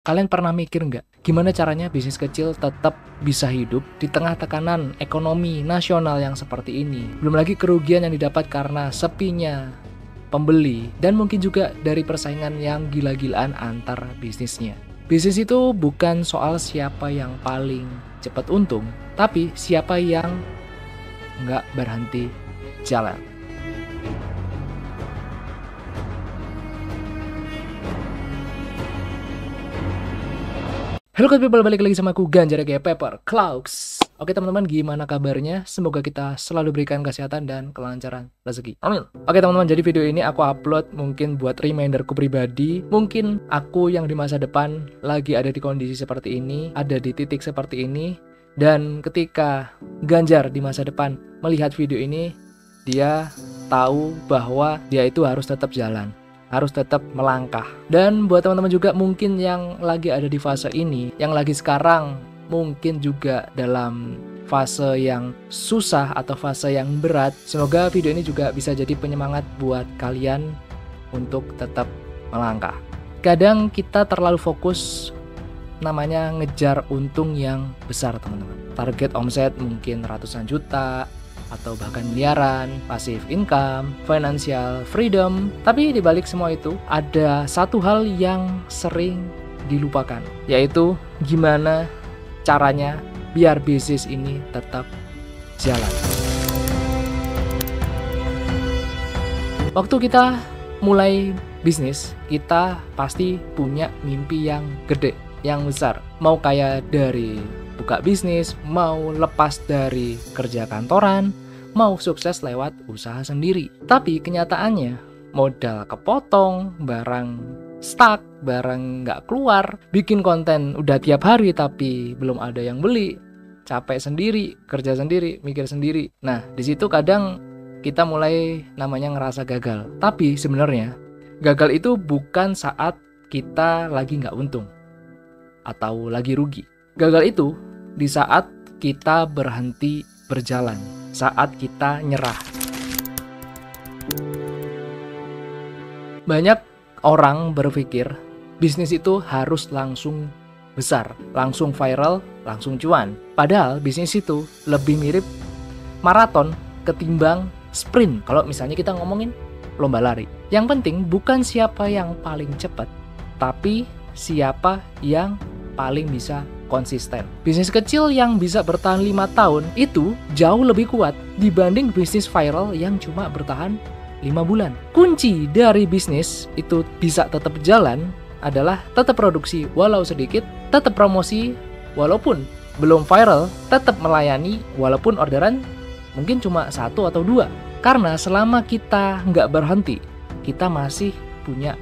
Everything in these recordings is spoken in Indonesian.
Kalian pernah mikir nggak, gimana caranya bisnis kecil tetap bisa hidup di tengah tekanan ekonomi nasional yang seperti ini? Belum lagi kerugian yang didapat karena sepinya pembeli, dan mungkin juga dari persaingan yang gila-gilaan antar bisnisnya. Bisnis itu bukan soal siapa yang paling cepat untung, tapi siapa yang nggak berhenti jalan. Halo good people, balik lagi sama aku Ganjar kayak Pepper Clouds. Oke teman-teman, gimana kabarnya? Semoga kita selalu berikan kesehatan dan kelancaran rezeki. Amin. Oke teman-teman, jadi video ini aku upload mungkin buat reminderku pribadi. Mungkin aku yang di masa depan lagi ada di kondisi seperti ini, ada di titik seperti ini. Dan ketika Ganjar di masa depan melihat video ini, dia tahu bahwa dia itu harus tetap jalan, harus tetap melangkah. Dan buat teman-teman juga mungkin yang lagi ada di fase ini, yang lagi sekarang mungkin juga dalam fase yang susah atau fase yang berat, semoga video ini juga bisa jadi penyemangat buat kalian untuk tetap melangkah. Kadang kita terlalu fokus namanya ngejar untung yang besar teman-teman. Target omset mungkin ratusan juta atau bahkan miliaran, passive income, financial freedom. Tapi dibalik semua itu ada satu hal yang sering dilupakan, yaitu gimana caranya biar bisnis ini tetap jalan. Waktu kita mulai bisnis, kita pasti punya mimpi yang gede, yang besar. Mau kayak dari buka bisnis, mau lepas dari kerja kantoran, mau sukses lewat usaha sendiri. Tapi kenyataannya modal kepotong, barang stuck, barang nggak keluar, bikin konten udah tiap hari tapi belum ada yang beli, capek sendiri, kerja sendiri, mikir sendiri. Nah, di situ kadang kita mulai namanya ngerasa gagal. Tapi sebenarnya gagal itu bukan saat kita lagi nggak untung atau lagi rugi. Gagal itu di saat kita berhenti berjalan, saat kita nyerah. Banyak orang berpikir bisnis itu harus langsung besar, langsung viral, langsung cuan. Padahal bisnis itu lebih mirip maraton ketimbang sprint. Kalau misalnya kita ngomongin lomba lari, yang penting bukan siapa yang paling cepat, tapi siapa yang paling bisa konsisten. Bisnis kecil yang bisa bertahan 5 tahun itu jauh lebih kuat dibanding bisnis viral yang cuma bertahan 5 bulan. Kunci dari bisnis itu bisa tetap jalan adalah tetap produksi walau sedikit, tetap promosi walaupun belum viral, tetap melayani walaupun orderan mungkin cuma 1 atau 2. Karena selama kita nggak berhenti, kita masih punya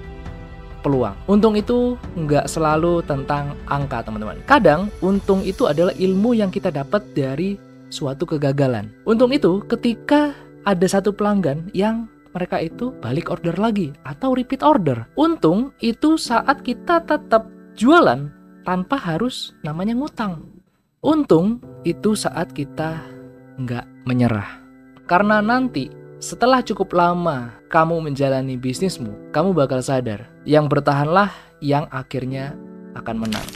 peluang. Untung itu nggak selalu tentang angka teman-teman. Kadang untung itu adalah ilmu yang kita dapat dari suatu kegagalan. Untung itu ketika ada satu pelanggan yang mereka itu balik order lagi atau repeat order. Untung itu saat kita tetap jualan tanpa harus namanya ngutang. Untung itu saat kita nggak menyerah. Karena nanti setelah cukup lama kamu menjalani bisnismu, kamu bakal sadar, yang bertahanlah yang akhirnya akan menang.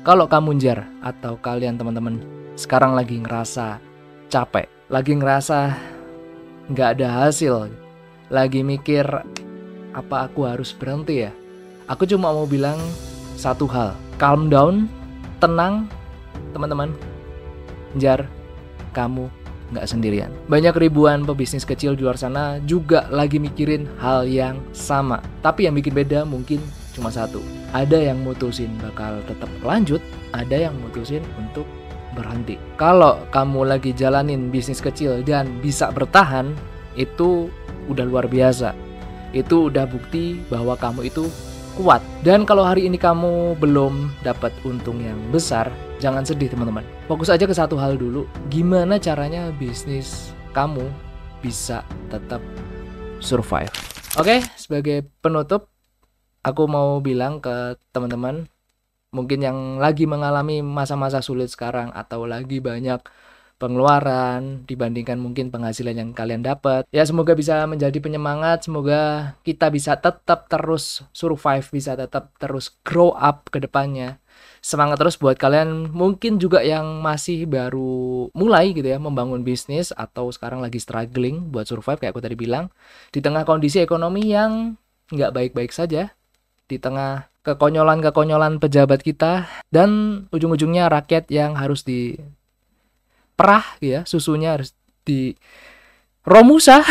Kalau kamu jar atau kalian teman-teman sekarang lagi ngerasa capek, lagi ngerasa nggak ada hasil, lagi mikir apa aku harus berhenti ya? Aku cuma mau bilang satu hal, calm down, tenang teman-teman. Jar, kamu nggak sendirian. Banyak ribuan pebisnis kecil di luar sana juga lagi mikirin hal yang sama. Tapi yang bikin beda mungkin cuma satu. Ada yang mutusin bakal tetap lanjut, ada yang mutusin untuk berhenti. Kalau kamu lagi jalanin bisnis kecil dan bisa bertahan, itu udah luar biasa. Itu udah bukti bahwa kamu itu kuat. Dan kalau hari ini kamu belum dapat untung yang besar, jangan sedih teman-teman. Fokus aja ke satu hal dulu. Gimana caranya bisnis kamu bisa tetap survive. Oke, sebagai penutup, aku mau bilang ke teman-teman mungkin yang lagi mengalami masa-masa sulit sekarang atau lagi banyak pengeluaran dibandingkan mungkin penghasilan yang kalian dapat. Ya semoga bisa menjadi penyemangat, semoga kita bisa tetap terus survive, bisa tetap terus grow up ke depannya. Semangat terus buat kalian mungkin juga yang masih baru mulai gitu ya membangun bisnis atau sekarang lagi struggling buat survive kayak aku tadi bilang. Di tengah kondisi ekonomi yang nggak baik-baik saja, di tengah kekonyolan-kekonyolan pejabat kita, dan ujung-ujungnya rakyat yang harus diperah ya, susunya harus di romusa.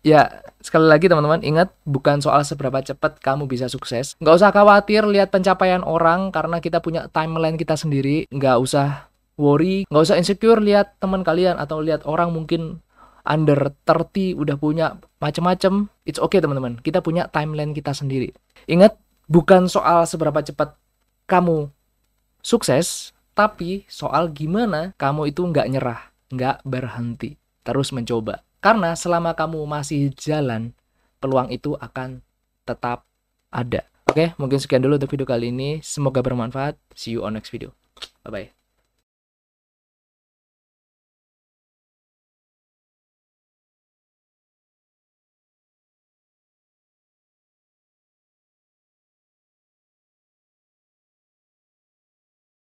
Ya, sekali lagi teman-teman, ingat bukan soal seberapa cepat kamu bisa sukses. Nggak usah khawatir lihat pencapaian orang karena kita punya timeline kita sendiri. Nggak usah worry, nggak usah insecure lihat teman kalian atau lihat orang mungkin under 30 udah punya macam-macam. It's okay teman-teman, kita punya timeline kita sendiri. Ingat, bukan soal seberapa cepat kamu sukses, tapi soal gimana kamu itu nggak nyerah, nggak berhenti, terus mencoba. Karena selama kamu masih jalan, peluang itu akan tetap ada. Oke, mungkin sekian dulu untuk video kali ini. Semoga bermanfaat. See you on next video. Bye-bye.